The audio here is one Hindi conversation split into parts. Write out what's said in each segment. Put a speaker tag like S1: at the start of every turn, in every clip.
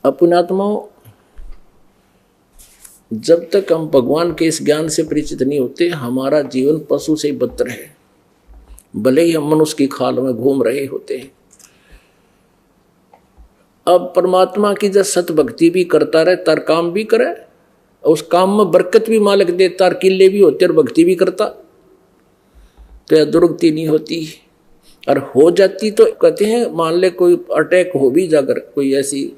S1: अपनात्माओं, जब तक हम भगवान के इस ज्ञान से परिचित नहीं होते, हमारा जीवन पशु से बदतर है, भले ही हम मनुष्य की खाल में घूम रहे होते हैं। अब परमात्मा की जब सत भक्ति भी करता रहे, तार काम भी करे, उस काम में बरकत भी मालिक दे, तार किले भी होते और भक्ति भी करता, तो यह दुर्गति नहीं होती। और हो जाती तो कहते हैं, मान ले कोई अटैक हो भी जाकर, कोई ऐसी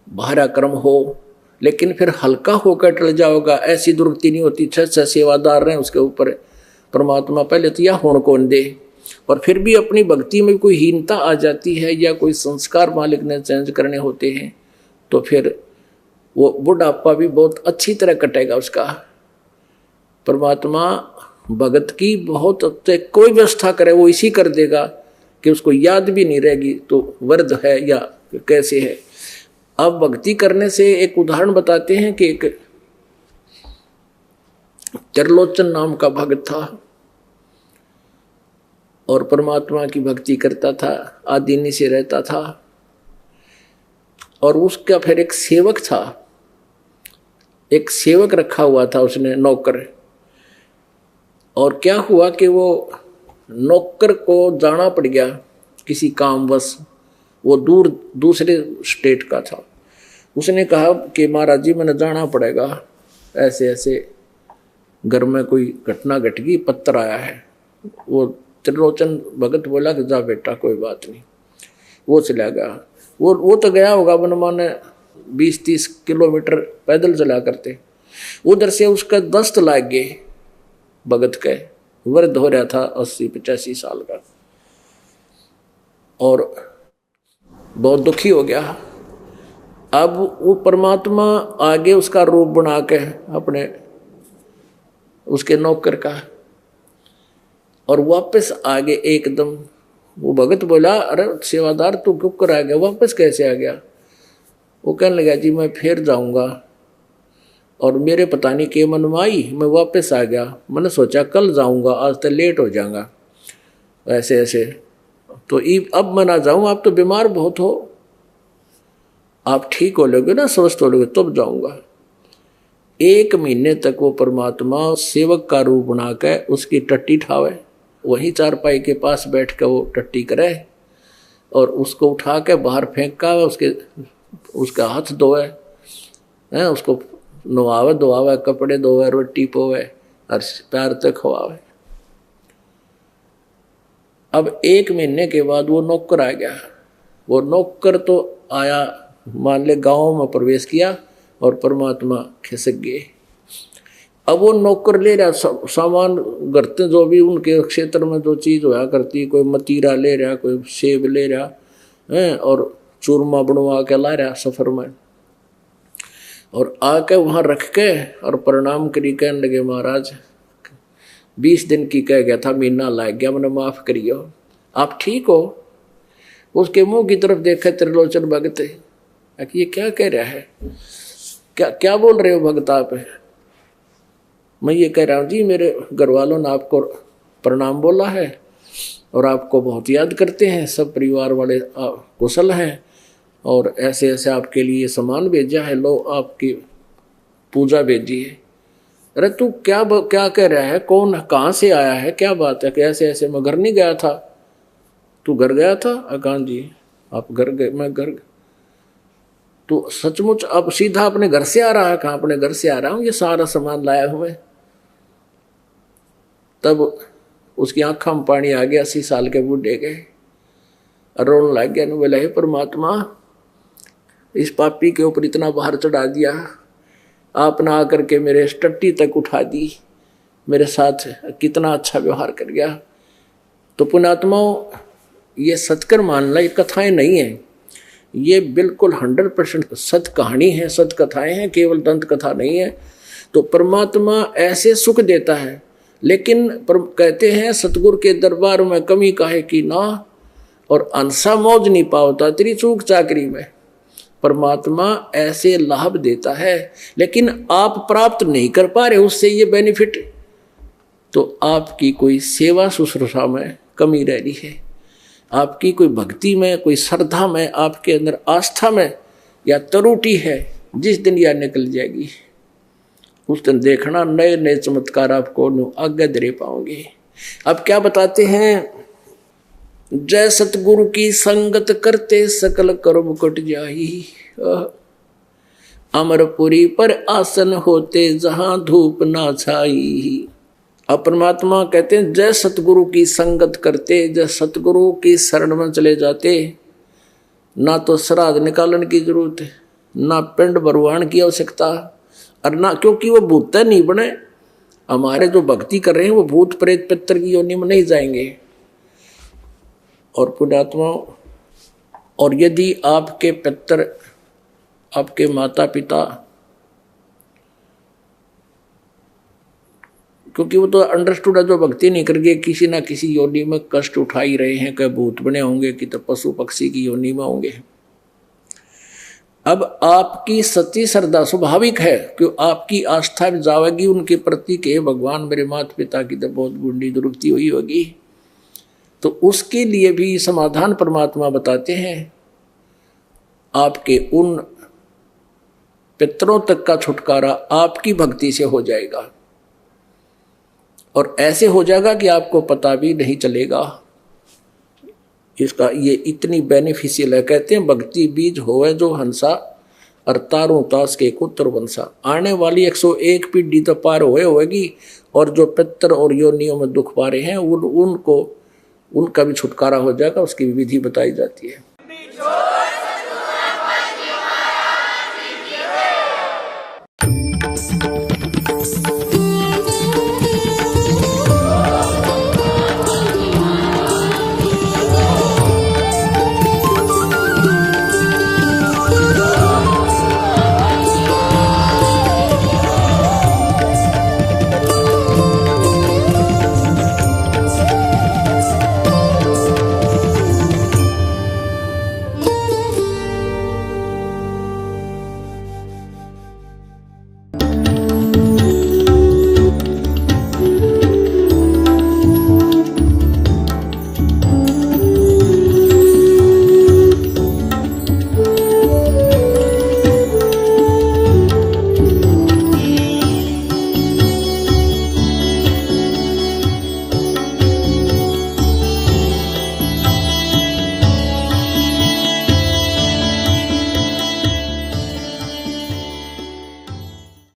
S1: भारा कर्म हो, लेकिन फिर हल्का होकर टल जाओगा, ऐसी दुर्गति नहीं होती। 6 सेवादार रहे उसके ऊपर, परमात्मा पहले तो यह होने कौन दे। और फिर भी अपनी भक्ति में कोई हीनता आ जाती है या कोई संस्कार मालिक ने चेंज करने होते हैं, तो फिर वो बुढ़ापा भी बहुत अच्छी तरह कटेगा उसका। परमात्मा भगत की बहुत कोई व्यवस्था करे वो इसी कर देगा कि उसको याद भी नहीं रहेगी तो वृद्ध है या कैसे है। अब भक्ति करने से एक उदाहरण बताते हैं कि एक त्रिलोचन नाम का भगत था और परमात्मा की भक्ति करता था, आदिनी से रहता था। और उसका फिर एक सेवक था, एक सेवक रखा हुआ था उसने, नौकर। और क्या हुआ कि वो नौकर को जाना पड़ गया किसी कामवश, वो दूसरे स्टेट का था। उसने कहा कि महाराज जी मैंने जाना पड़ेगा, ऐसे ऐसे घर में कोई घटना घट गई, पत्र आया है। वो त्रिलोचन भगत बोला कि जा बेटा कोई बात नहीं। वो चला गया। वो तो गया होगा बनमाने 20-30 किलोमीटर पैदल चला करते। उधर से उसका दस्त लाग गए, भगत के वृद्ध हो रहा था, 80-85 साल का, और बहुत दुखी हो गया। अब वो परमात्मा आगे उसका रूप बना के अपने उसके नौकर का, और वापस आगे एकदम। वो भगत बोला, अरे सेवादार तू क्यों कर आ गया, वापस कैसे आ गया? वो कहने लगा जी मैं फिर जाऊंगा, और मेरे पता नहीं के मन में आई, मैं वापस आ गया। मैंने सोचा कल जाऊंगा, आज तो लेट हो जाऊंगा, ऐसे ऐसे तो अब मैं ना जाऊं, आप तो बीमार बहुत हो, आप ठीक हो लोगे ना, स्वस्थ हो लोगे तब जाऊंगा। 1 महीने तक वो परमात्मा सेवक का रूप बना के उसकी टट्टी ठावे, वहीं चारपाई के पास बैठ कर वो टट्टी करे, और उसको उठा के बाहर फेंक का उसका हाथ धोए, उसको नवावे धोआवे, कपड़े धोए, रोटी पोवे और पैर तक खवावे। अब 1 महीने के बाद वो नौकर आ गया। वो नौकर तो आया, मान ले गांव में प्रवेश किया और परमात्मा खिसक गए। अब वो नौकर ले रहा सामान, करते जो भी उनके क्षेत्र में जो चीज़ होया करती, कोई मतीरा ले रहा, कोई सेब ले रहा है, और चूरमा बनवा के ला रहा सफ़र में, और आके वहाँ रख के और प्रणाम करी, कहने लगे महाराज 20 दिन की कह गया था, महीना लाग गया, मैंने माफ़ करियो, आप ठीक हो? उसके मुंह की तरफ देखा त्रिलोचन भगत, ये क्या कह रहा है, क्या क्या बोल रहे हो भगत आप? मैं ये कह रहा हूँ जी मेरे घर वालों ने आपको प्रणाम बोला है और आपको बहुत याद करते हैं, सब परिवार वाले कुशल हैं, और ऐसे ऐसे आपके लिए सामान भेजा है, लो आपकी पूजा भेजी है। अरे तू क्या कह रहा है, कौन कहाँ से आया है, क्या बात है? कि ऐसे ऐसे मैं घर नहीं गया था। तू घर गया था? अकान जी आप घर गए? मैं घर। तो सचमुच अब सीधा अपने घर से आ रहा है? कहाँ अपने घर से आ रहा हूँ, ये सारा सामान लाया हूँ मैं। तब उसकी आँखों में पानी आ गया। 80 साल के बूढ़े गए, रोने लग गया। बोला हे परमात्मा, इस पापी के ऊपर इतना भार चढ़ा दिया, आपने आकर के मेरे टट्टी तक उठा दी, मेरे साथ कितना अच्छा व्यवहार कर गया। तो पुण्यात्माओं, ये सत्कर मानना ये कथाएं नहीं है, ये बिल्कुल 100% सत्य कहानी है, सत्य कथाएं हैं, केवल दंत कथा नहीं है। तो परमात्मा ऐसे सुख देता है, लेकिन कहते हैं सतगुरु के दरबार में कमी काहे की ना, और अंसा मौज नहीं पावता तेरी चूक चाकरी में। परमात्मा ऐसे लाभ देता है, लेकिन आप प्राप्त नहीं कर पा रहे उससे ये बेनिफिट, तो आपकी कोई सेवा शुश्रूषा में कमी रह रही है, आपकी कोई भक्ति में, कोई श्रद्धा में, आपके अंदर आस्था में या तरुटी है, जिस दिन यह निकल जाएगी उस दिन देखना नए नए चमत्कार आपको आगे दे पाओगे। अब क्या बताते हैं, जय सतगुरु की संगत करते सकल कर्म कट जाई, अमरपुरी पर आसन होते जहां धूप ना छाई। अब परमात्मा कहते हैं जय सतगुरु की संगत करते, जय सतगुरु की शरण में चले जाते, ना तो श्राद्ध निकालने की जरूरत है, ना पिंड भरवान की आवश्यकता, और ना, क्योंकि वो भूत नहीं बने। हमारे जो भक्ति कर रहे हैं वो भूत प्रेत पितर की योनि में नहीं जाएंगे। और पुण्यात्मा, और यदि आपके पितर, आपके माता पिता, क्योंकि वो तो अंडरस्टूड है, जो भक्ति नहीं करके किसी ना किसी योनि में कष्ट उठा ही रहे हैं, कहीं भूत बने होंगे कि तो पशु पक्षी की योनि में होंगे। अब आपकी सच्ची श्रद्धा स्वाभाविक है कि आपकी आस्था भी जाएगी उनके प्रति के भगवान मेरे माता पिता की तो बहुत गुंडी दुरुक्ति हुई होगी, तो उसके लिए भी समाधान परमात्मा बताते हैं। आपके उन पितरों तक का छुटकारा आपकी भक्ति से हो जाएगा, और ऐसे हो जाएगा कि आपको पता भी नहीं चलेगा। इसका ये इतनी बेनिफिशियल है। कहते हैं भक्ति बीज होवे जो हंसा, और तारों तास के कुत्र वंशा। आने वाली 101 पीढ़ी तो पार होएगी, और जो पितर और योनियों में दुख पा रहे हैं उनको उनका भी छुटकारा हो जाएगा। उसकी विधि बताई जाती है।